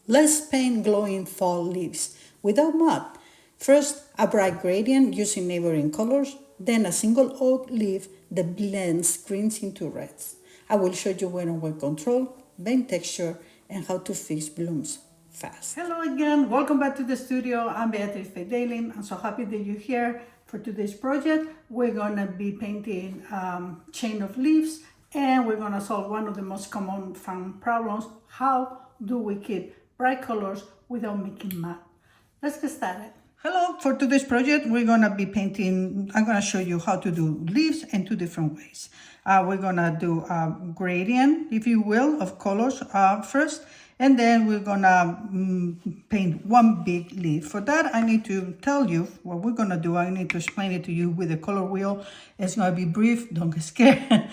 Let's paint glowing fall leaves without mud. First, a bright gradient using neighboring colors, then a single oak leaf that blends greens into reds. I will show you wet on wet control, vein texture, and how to fix blooms fast. Hello again, welcome back to the studio. I'm Beatriz Fedele. I'm so happy that you're here for today's project. We're gonna be painting chain of leaves, and we're gonna solve one of the most common found problems. How do we keep bright colors without making mud? Let's get started. Hello, for today's project, we're gonna be painting, I'm gonna show you how to do leaves in two different ways. We're gonna do a gradient, if you will, of colors first, and then we're gonna paint one big leaf. For that, I need to tell you what we're gonna do. I need to explain it to you with a color wheel. It's gonna be brief, don't get scared.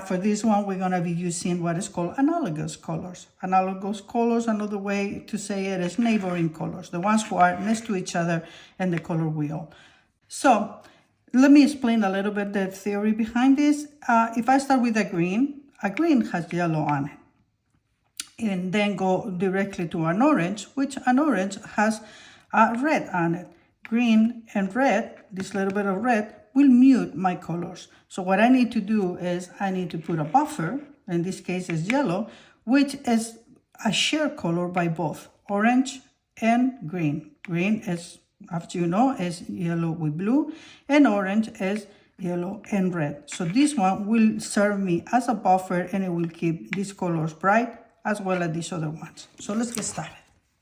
For this one, we're gonna be using what is called analogous colors. Analogous colors, another way to say it is neighboring colors, the ones who are next to each other in the color wheel. So let me explain a little bit the theory behind this. If I start with a green has yellow on it. And then go directly to an orange, which an orange has red on it. Green and red, this little bit of red, will mute my colors. So what I need to do is I need to put a buffer, in this case is yellow, which is a shared color by both orange and green. Green is, as you know, is yellow with blue, and orange is yellow and red. So this one will serve me as a buffer, and it will keep these colors bright as well as these other ones. So let's get started.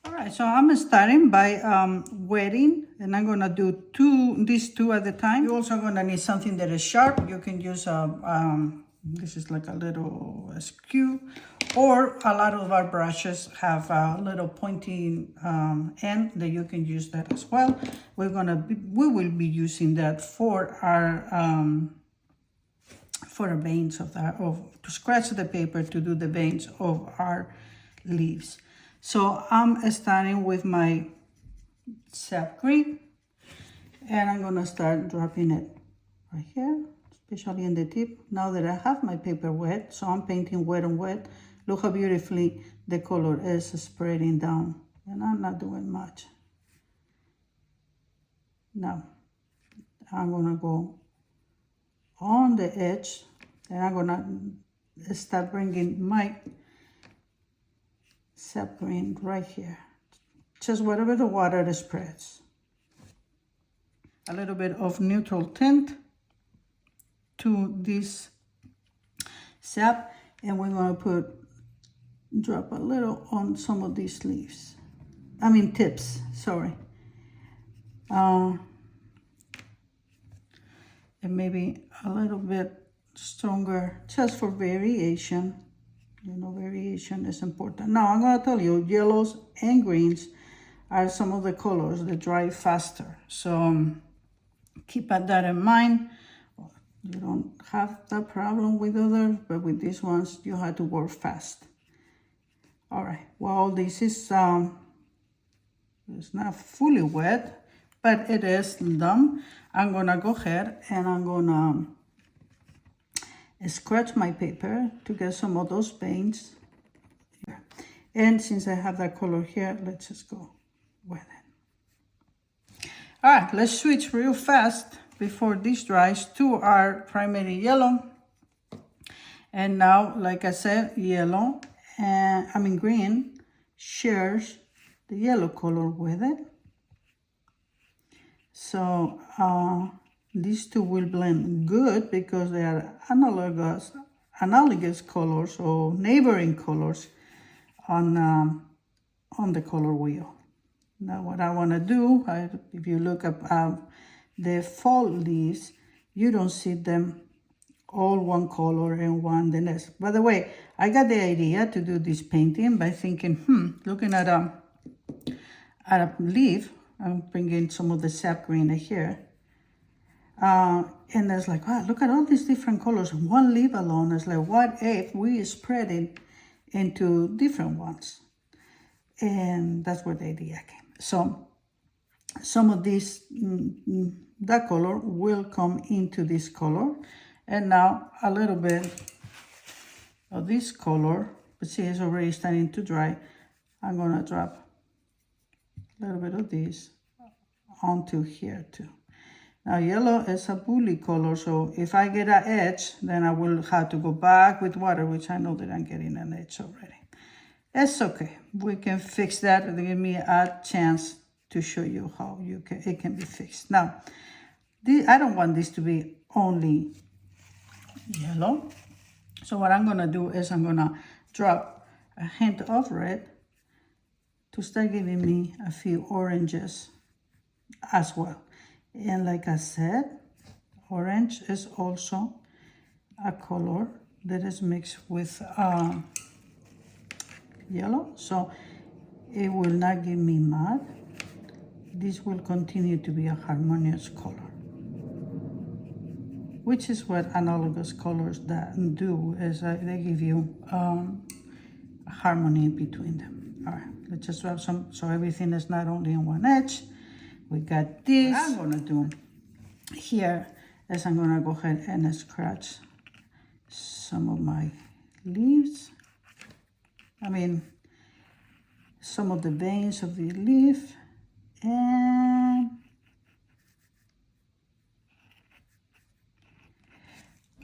All right, so I'm starting by wetting, and I'm gonna do these two at a time. You're also gonna need something that is sharp. You can use this is like a little skew, or a lot of our brushes have a little pointy end that you can use that as well. We will be using that for our veins to scratch the paper, to do the veins of our leaves. So I'm starting with my sap green, and I'm gonna start dropping it right here, especially in the tip. Now that I have my paper wet, so I'm painting wet on wet. Look how beautifully the color is spreading down, and I'm not doing much. Now I'm gonna go on the edge, and I'm gonna start bringing my sap green right here, just wherever the water spreads. A little bit of neutral tint to this sap, and we're gonna drop a little on some of these leaves. I mean tips, sorry. And maybe a little bit stronger, just for variation. You know, variation is important. Now I'm gonna tell you, yellows and greens are some of the colors that dry faster. So keep that in mind. You don't have that problem with others, but with these ones, you have to work fast. All right, well, this is it's not fully wet, but it is done. I'm gonna go ahead and I'm gonna scratch my paper to get some of those veins here. And since I have that color here, let's just go with it. All right, let's switch real fast before this dries to our primary yellow. And now, like I said, yellow, and green shares the yellow color with it. So these two will blend good because they are analogous colors or neighboring colors on the color wheel. Now what I want to do, if you look up the fall leaves, you don't see them all one color and one the next. By the way, I got the idea to do this painting by thinking, looking at a leaf, I'm bringing some of the sap green here. And it's like, wow, look at all these different colors. One leaf alone is like, what if we spread it into different ones? And that's where the idea came. So some of this, that color will come into this color. And now a little bit of this color, but see, it's already starting to dry. I'm gonna drop a little bit of this onto here too. Now yellow is a bully color, so if I get an edge, then I will have to go back with water, which I know that I'm getting an edge already. It's okay, we can fix that. Give me a chance to show you how it can be fixed. Now, I don't want this to be only yellow. So what I'm gonna do is I'm gonna drop a hint of red to start giving me a few oranges as well. And like I said, orange is also a color that is mixed with yellow, so it will not give me matte. This will continue to be a harmonious color, which is what analogous colors that do, is they give you harmony between them. All right, let's just drop some, so everything is not only on one edge. We got this. What I'm gonna do here is I'm gonna go ahead and scratch some of my leaves. I mean, some of the veins of the leaf, and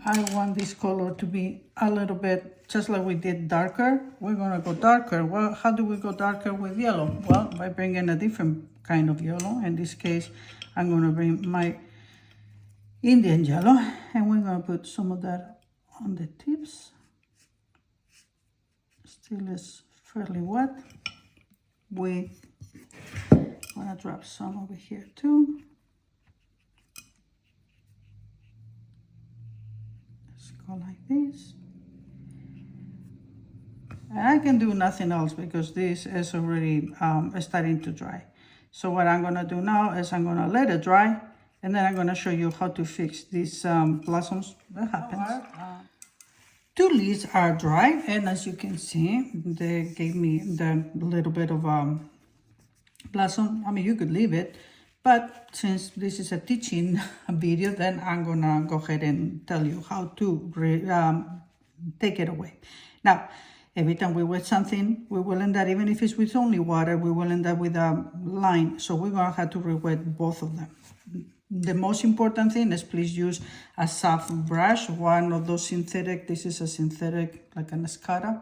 I want this color to be a little bit, just like we did darker. We're gonna go darker. Well, how do we go darker with yellow? Well, by bringing a different kind of yellow. In this case, I'm gonna bring my Indian yellow, and we're gonna put some of that on the tips. Still is fairly wet. We wanna drop some over here too. Let's go like this. And I can do nothing else because this is already starting to dry. So what I'm gonna do now is I'm gonna let it dry, and then I'm gonna show you how to fix these blossoms. That happens. Two leaves are dry, and as you can see, they gave me the little bit of blossom. I mean, you could leave it, but since this is a teaching video, then I'm gonna go ahead and tell you how to take it away. Now, every time we wet something, we will end up, even if it's with only water, we will end up with a line. So we're gonna have to re-wet both of them. The most important thing is please use a soft brush, one of those synthetic. This is a synthetic, like an Escara,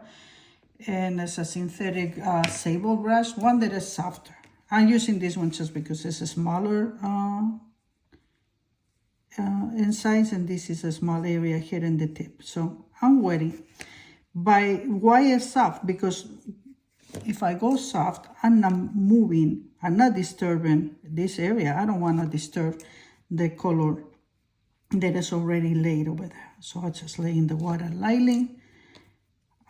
and it's a synthetic sable brush, one that is softer. I'm using this one just because it's a smaller in size, and this is a small area here in the tip. So I'm wetting. Why is soft? Because if I go soft, I'm not moving, I'm not disturbing this area. I don't want to disturb the color that is already laid over there. So I just lay in the water lightly.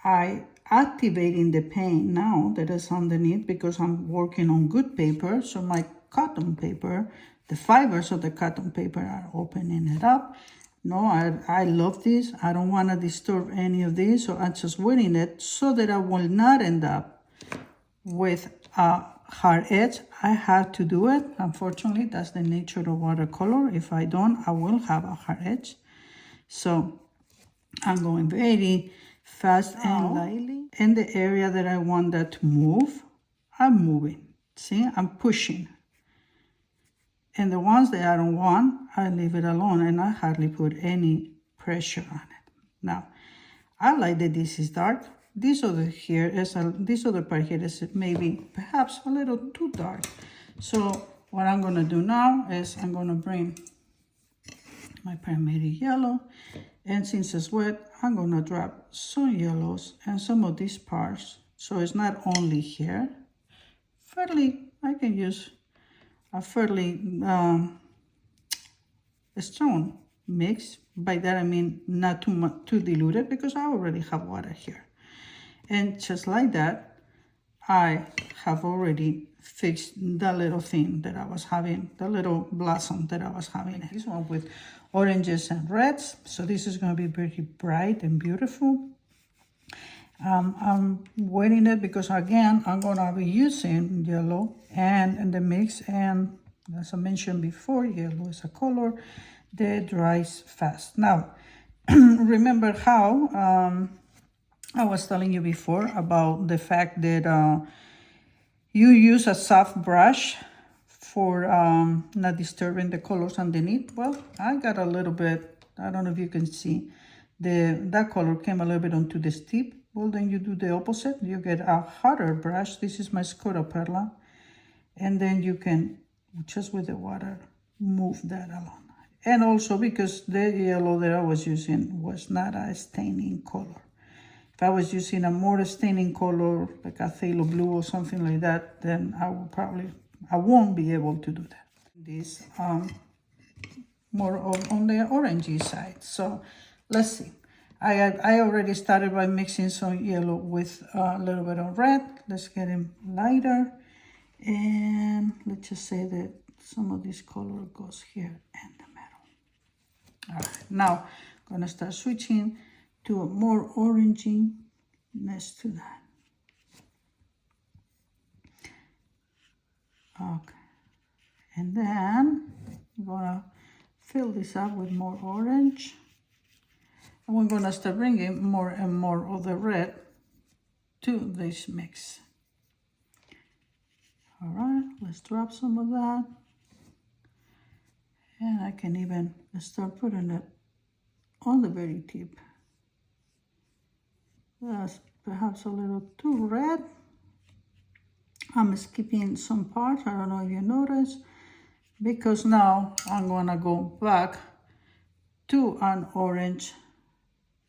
I activating the paint now that is underneath because I'm working on good paper. So my cotton paper, the fibers of the cotton paper are opening it up. No, I love this. I don't want to disturb any of this, so I'm just wetting it so that I will not end up with a hard edge. I have to do it. Unfortunately, that's the nature of watercolor. If I don't, I will have a hard edge. So I'm going very fast and lightly. In the area that I want that to move, I'm moving. See, I'm pushing. And the ones that I don't want, I leave it alone, and I hardly put any pressure on it. Now, I like that this is dark. This other here is this other part here is maybe perhaps a little too dark. So what I'm gonna do now is I'm gonna bring my primary yellow, and since it's wet, I'm gonna drop some yellows and some of these parts. So it's not only here. I can use a fairly strong mix. By that I mean not too diluted, because I already have water here. And just like that, I have already fixed the little thing that I was having, the little blossom that I was having. This one with oranges and reds. So this is going to be very bright and beautiful. I'm wetting it because, again, I'm going to be using yellow and the mix. And as I mentioned before, yellow is a color that dries fast. Now, remember how I was telling you before about the fact that you use a soft brush for not disturbing the colors underneath. Well, I got a little bit, I don't know if you can see, that color came a little bit onto the tip. Well, then you do the opposite. You get a harder brush. This is my Scura Perla. And then you can, just with the water, move that along. And also because the yellow that I was using was not a staining color. If I was using a more staining color, like a phthalo blue or something like that, then I won't be able to do that. This more on the orangey side. So let's see. I already started by mixing some yellow with a little bit of red. Let's get him lighter. And let's just say that some of this color goes here in the middle. All right, now I'm gonna start switching to a more oranginess to that. Okay, and then I'm gonna fill this up with more orange. And we're gonna start bringing more and more of the red to this mix. All right, let's drop some of that. And I can even start putting it on the very tip. That's perhaps a little too red. I'm skipping some parts, I don't know if you notice, because now I'm gonna go back to an orange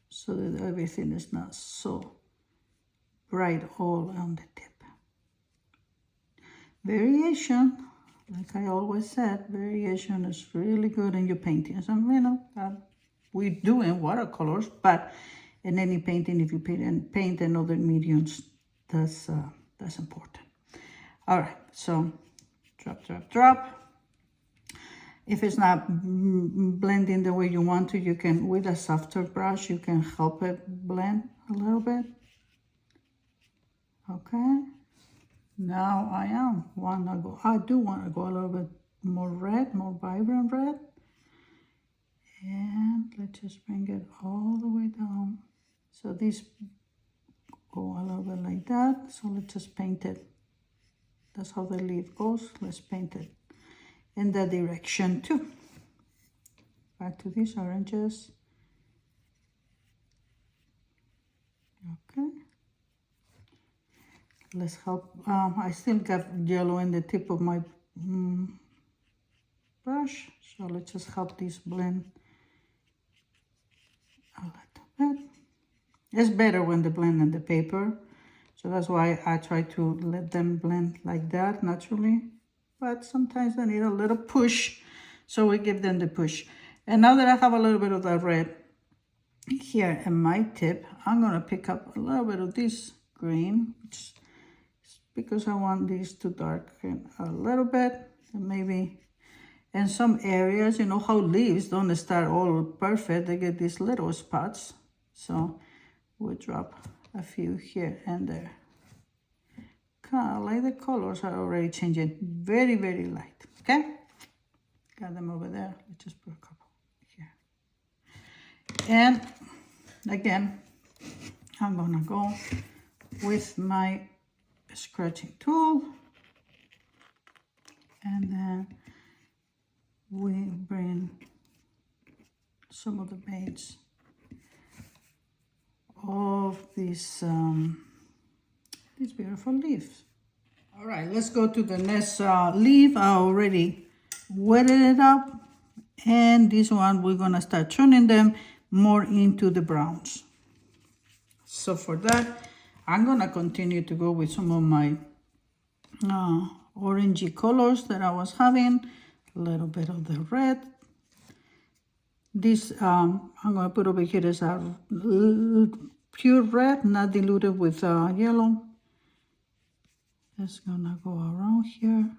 so that everything is not so bright all on the tip. Variation, like I always said, variation is really good in your paintings. And you know, we do in watercolors, but in any painting, if you paint in other mediums, that's important. All right, so drop, drop, drop. If it's not blending the way you want to, you can, with a softer brush, you can help it blend a little bit. Okay. Now I do want to go a little bit more red, more vibrant red. And let's just bring it all the way down. So these go a little bit like that. So let's just paint it. That's how the leaf goes. Let's paint it in that direction too. Back to these oranges. Okay. Let's help. I still got yellow in the tip of my brush, so let's just help this blend a little bit. It's better when they blend in the paper, so that's why I try to let them blend like that naturally. But sometimes they need a little push, so we give them the push. And now that I have a little bit of that red here in my tip, I'm gonna pick up a little bit of this green, which because I want these to darken a little bit, and maybe in some areas, you know how leaves don't start all perfect, they get these little spots. So we'll drop a few here and there. Kind of like the colors are already changing, very, very light, okay? Got them over there, let's just put a couple here. And again, I'm gonna go with my scratching tool, and then we bring some of the veins of these beautiful leaves. All right, let's go to the next leaf. I already wetted it up, and this one we're gonna start turning them more into the browns. So for that, I'm gonna continue to go with some of my orangey colors that I was having, a little bit of the red. This I'm gonna put over here is a pure red, not diluted with yellow. That's gonna go around here,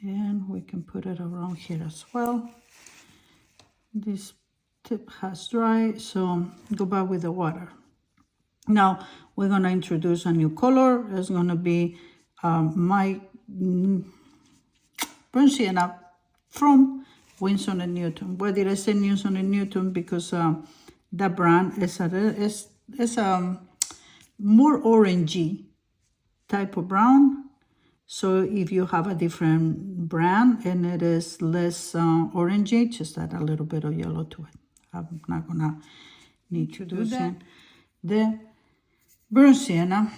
and we can put it around here as well. This tip has dried, so go back with the water. Now we're gonna introduce a new color. It's gonna be my burnt sienna from Winsor & Newton. Why did I say Winsor & Newton? Because that brand is a more orangey type of brown. So if you have a different brand and it is less orangey, just add a little bit of yellow to it. I'm not gonna need to do that. The burnt sienna.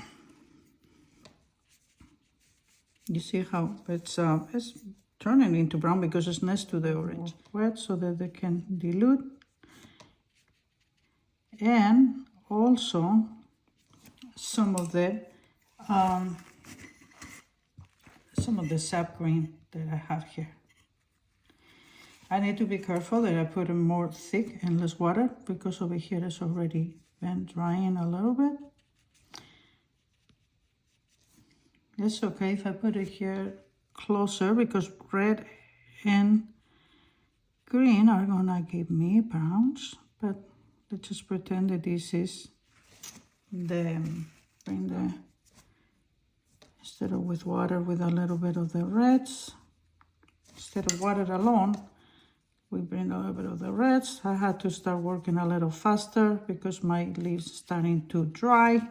You see how it's turning into brown because it's next to the orange. Wet so that they can dilute. And also some of the sap green that I have here. I need to be careful that I put it more thick and less water because over here it's already been drying a little bit. It's okay if I put it here closer because red and green are gonna give me browns, but let's just pretend that this is instead of with water, with a little bit of the reds. Instead of water alone, we bring a little bit of the reds. I had to start working a little faster because my leaves starting to dry.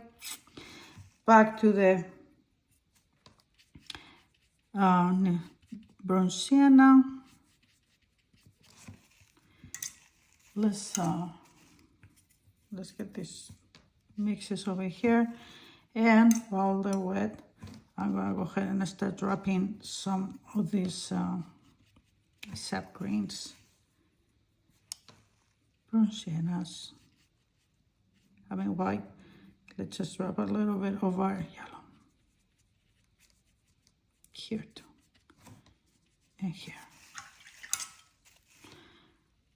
Back to the burnt sienna. Let's get these mixes over here, and while they're wet, I'm gonna go ahead and start dropping some of these sap greens, burnt siennas. I mean white. Let's just drop a little bit of our yellow here too, and here.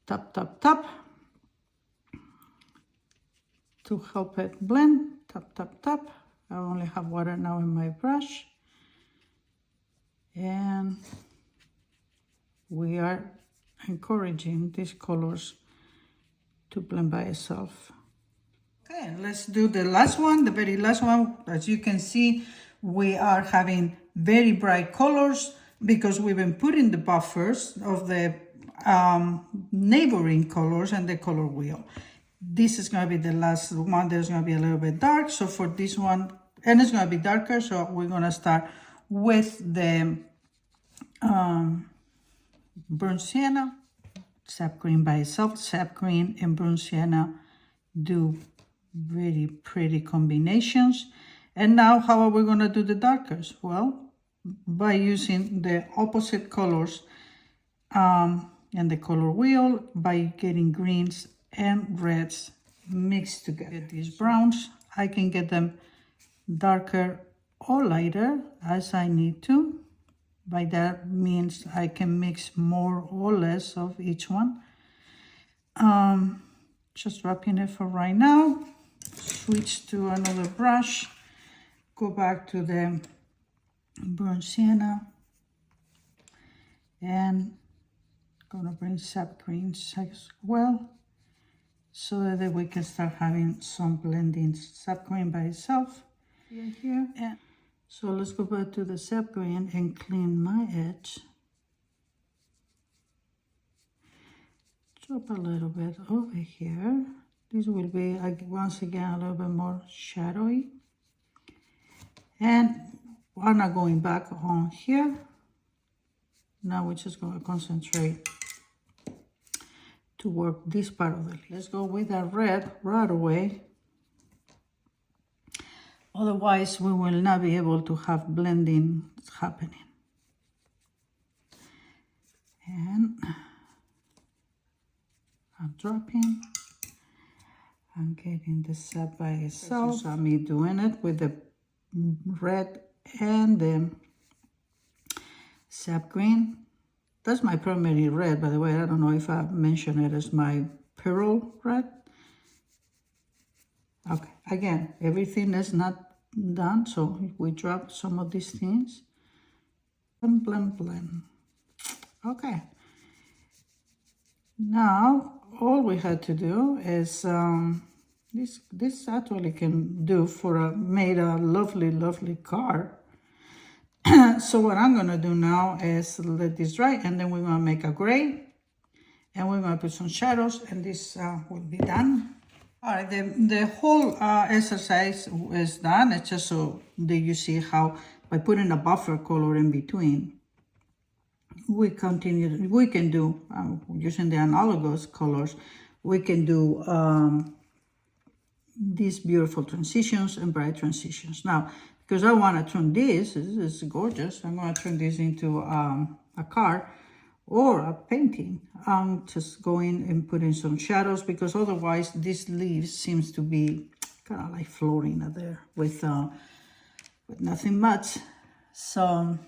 Tap, tap, tap to help it blend. Tap, tap, tap. I only have water now in my brush. And we are encouraging these colors to blend by itself. Okay, let's do the last one, the very last one. As you can see, we are having very bright colors because we've been putting the buffers of the neighboring colors and the color wheel. This is going to be the last one. There's going to be a little bit dark. So for this one, and it's going to be darker. So we're going to start with the burnt sienna, sap green by itself. Sap green and burnt sienna do very pretty combinations. And now how are we going to do the darkers? Well, by using the opposite colors and the color wheel, by getting greens and reds mixed together. Get these browns, I can get them darker or lighter as I need to. By that means I can mix more or less of each one. Just wrapping it for right now. Switch to another brush. Go back to the burnt sienna. And gonna bring sap greens as well, so that we can start having some blending. Sap green by itself here. And so let's go back to the sap green and clean my edge. Drop a little bit over here. This will be once again a little bit more shadowy. And we're not going back on here. Now we're just going to concentrate to work this part of the leaf. Let's go with that red right away. Otherwise, we will not be able to have blending happening. And I'm dropping. I'm getting the sap by itself. You saw me doing it with the red and the sap green. That's my primary red, by the way. I don't know if I mentioned it as my pearl red. Okay, again, everything is not done, so we drop some of these things. And blend, blend. Okay. Now, all we had to do is, this actually can do for made a lovely, lovely card. So what I'm gonna do now is let this dry, and then we're gonna make a gray, and we're gonna put some shadows, and this will be done. All right, the whole exercise is done. It's just so that you see how by putting a buffer color in between, we can do, using the analogous colors, we can do these beautiful transitions and bright transitions. Now, because I want to turn this is gorgeous, I'm going to turn this into a card or a painting. I'm just going and putting some shadows, because otherwise this leaf seems to be kind of like floating out there with nothing much. So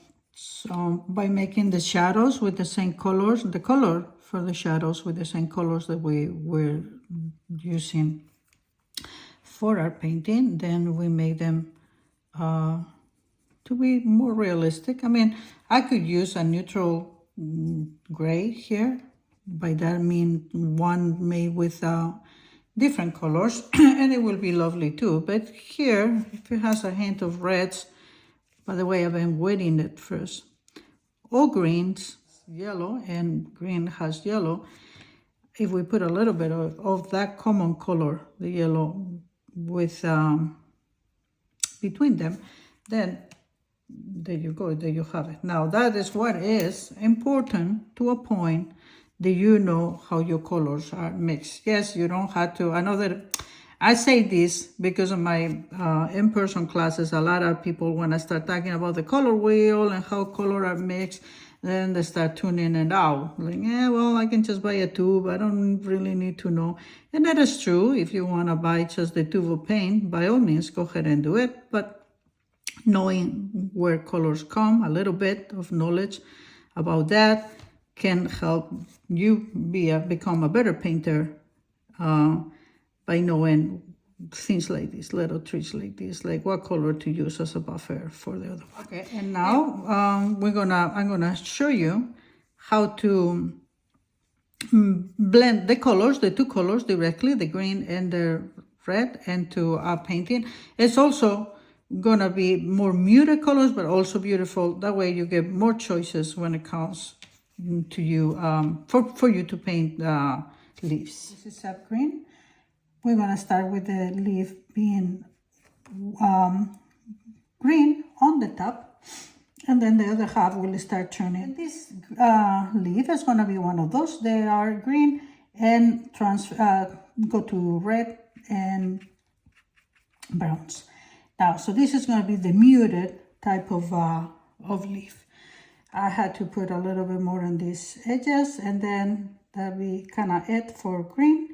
by making the shadows with the same colors, the color for the shadows with the same colors that we were using for our painting, then we make them to be more realistic. I mean, I could use a neutral gray here. By that I mean one made with different colors, and it will be lovely too. But here, if it has a hint of reds, by the way, I've been wetting it first, or greens, yellow, and green has yellow. If we put a little bit of that common color, the yellow, with between them, then there you go, there you have it. Now that is what is important to a point that you know how your colors are mixed. Yes, you don't have to. I say this because of my in-person classes. A lot of people, when I start talking about the color wheel and how colors are mixed, then they start tuning it out. Like, yeah, well, I can just buy a tube. I don't really need to know. And that is true. If you want to buy just the tube of paint, by all means, go ahead and do it. But knowing where colors come, a little bit of knowledge about that can help you become a better painter by knowing things like this, little tricks like this, like what color to use as a buffer for the other one. Okay, and now I'm gonna show you how to blend the colors, the two colors directly, the green and the red, into a painting. It's also gonna be more muted colors, but also beautiful. That way you get more choices when it comes to you, for you to paint leaves. This is sap green. We're gonna start with the leaf being green on the top, and then the other half will start turning. And this leaf is gonna be one of those. They are green and go to red and browns. Now, so this is gonna be the muted type of leaf. I had to put a little bit more on these edges, and then that'll be kind of it for green.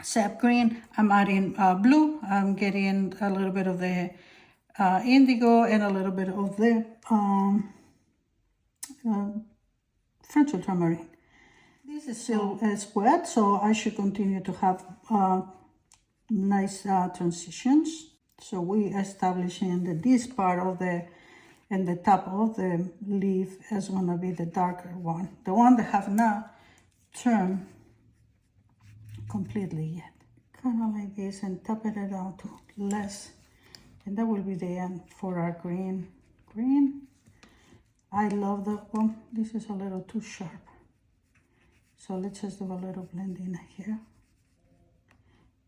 Sap green, I'm adding blue. I'm getting a little bit of the indigo and a little bit of the French ultramarine. This is still wet, so I should continue to have nice transitions. So we establishing that this part of the top of the leaf is going to be the darker one, the one that have not turned completely yet. Kind of like this, and tap it down to less, and that will be the end for our green. I love that one. This is a little too sharp, so let's just do a little blending here.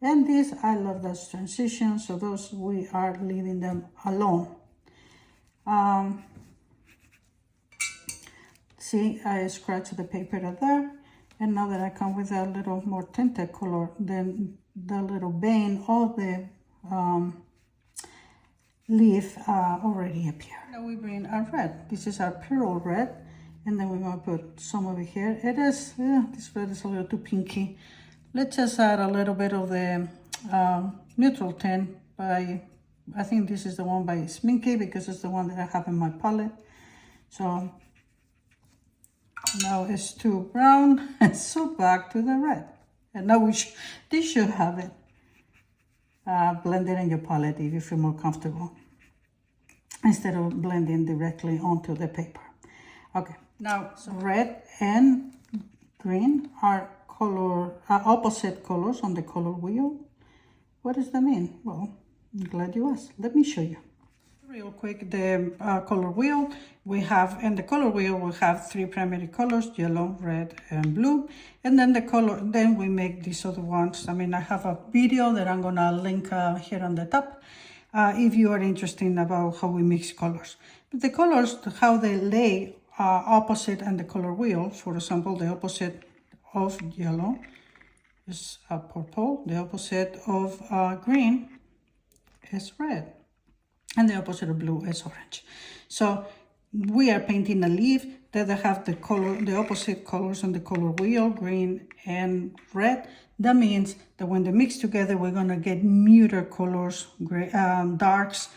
And this, I love those transitions, so those we are leaving them alone. See, I scratched the paper there. And now that I come with a little more tinted color, then the little vein of the leaf already appeared. Now we bring our red. This is our pearl red, and then we're going to put some over here. It is, this red is a little too pinky. Let's just add a little bit of the neutral tint by, I think this is the one by Sminky, because it's the one that I have in my palette. So now it's too brown, and so back to the red. And now this should have it blended in your palette if you feel more comfortable, instead of blending directly onto the paper. Okay, now so red and green are opposite colors on the color wheel. What does that mean? Well, I'm glad you asked. Let me show you. Real quick, the color wheel. In the color wheel, we have three primary colors: yellow, red, and blue. And then then we make these other ones. I mean, I have a video that I'm gonna link here on the top. if you are interested about how we mix colors. But the colors, how they lay opposite and the color wheel, for example, the opposite of yellow is purple, the opposite of green is red, and the opposite of blue is orange. So we are painting a leaf that have the color, the opposite colors on the color wheel, green and red. That means that when they mix together, we're gonna get muted colors, gray, darks.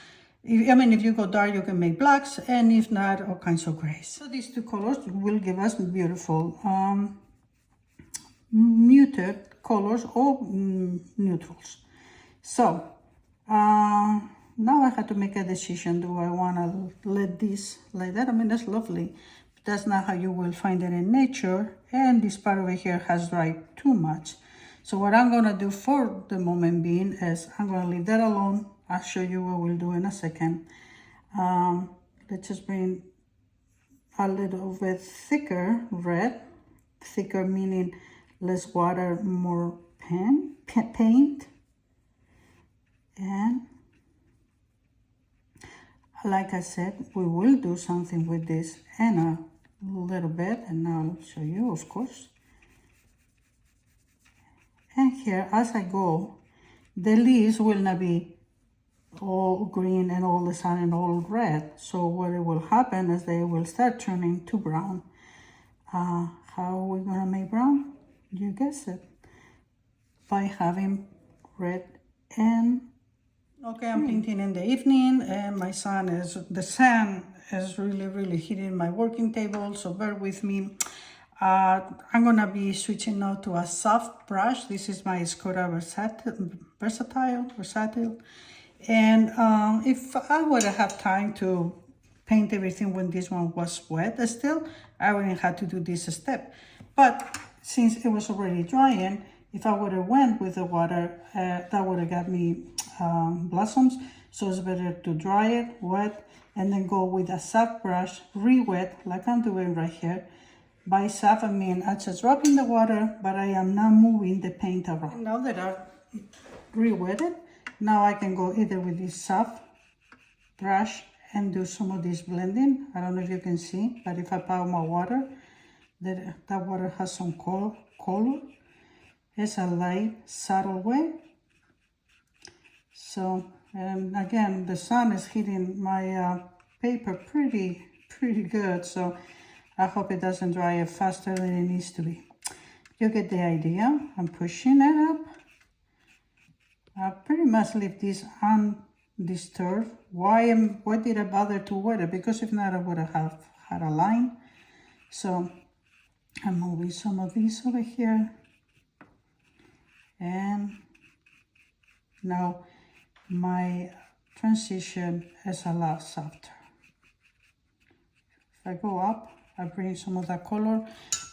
If you go dark, you can make blacks, and if not, all kinds of grays. So these two colors will give us beautiful muted colors or neutrals. So now I had to make a decision. Do I want to let this like that? I mean, that's lovely, but that's not how you will find it in nature. And this part over here has dried too much. So what I'm going to do for the moment being is I'm going to leave that alone. I'll show you what we'll do in a second. Let's just bring a little bit thicker red. Thicker meaning less water, more paint. And like I said, we will do something with this in a little bit, and I'll show you, of course. And here, as I go, the leaves will not be all green and all the sun and all red. So what it will happen is they will start turning to brown. How are we gonna make brown? You guess it. By having red and okay, I'm painting in the evening, and the sun is really hitting my working table, so bear with me. I'm gonna be switching now to a soft brush. This is my Skoda Versatile. And if I would have time to paint everything when this one was wet still, I wouldn't have to do this step. But since it was already drying, if I would have went with the water, that would have got me blossoms. So it's better to dry it, wet, and then go with a soft brush, re-wet, like I'm doing right here. By soft, I mean I just drop in the water, but I am not moving the paint around. Now that I've re-wetted, now I can go either with this soft brush and do some of this blending. I don't know if you can see, but if I pour my water, that water has some color. It's a light, subtle way. So, and again, the sun is hitting my paper pretty good. So I hope it doesn't dry up faster than it needs to be. You get the idea. I'm pushing it up. I pretty much leave this undisturbed. Why did I bother to wet it? Because if not, I would have had a line. So I'm moving some of these over here. And now my transition is a lot softer. If I go up, I bring some of that color.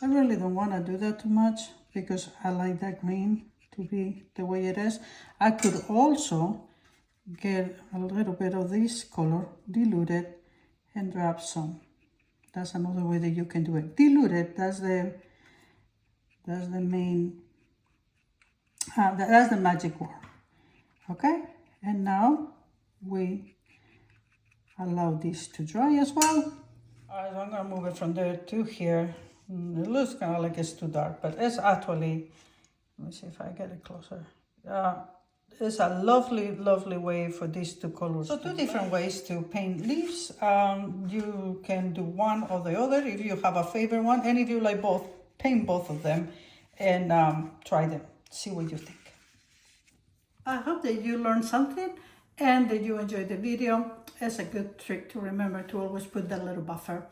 I really don't want to do that too much because I like that green to be the way it is. I could also get a little bit of this color, dilute it, and drop some. That's another way that you can do it. Dilute it, that's the main, that's the magic word. Okay, and now we allow this to dry as well. Alright, so I'm gonna move it from there to here. It looks kind of like it's too dark, but it's actually, let me see if I get it closer. It's a lovely way for these two colors. So two different ways to paint leaves. You can do one or the other if you have a favorite one, and if you like both, paint both of them and try them. See what you think. I hope that you learned something and that you enjoyed the video. It's a good trick to remember to always put that little buffer.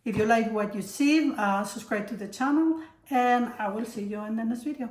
If you like what you see, subscribe to the channel, and I will see you in the next video.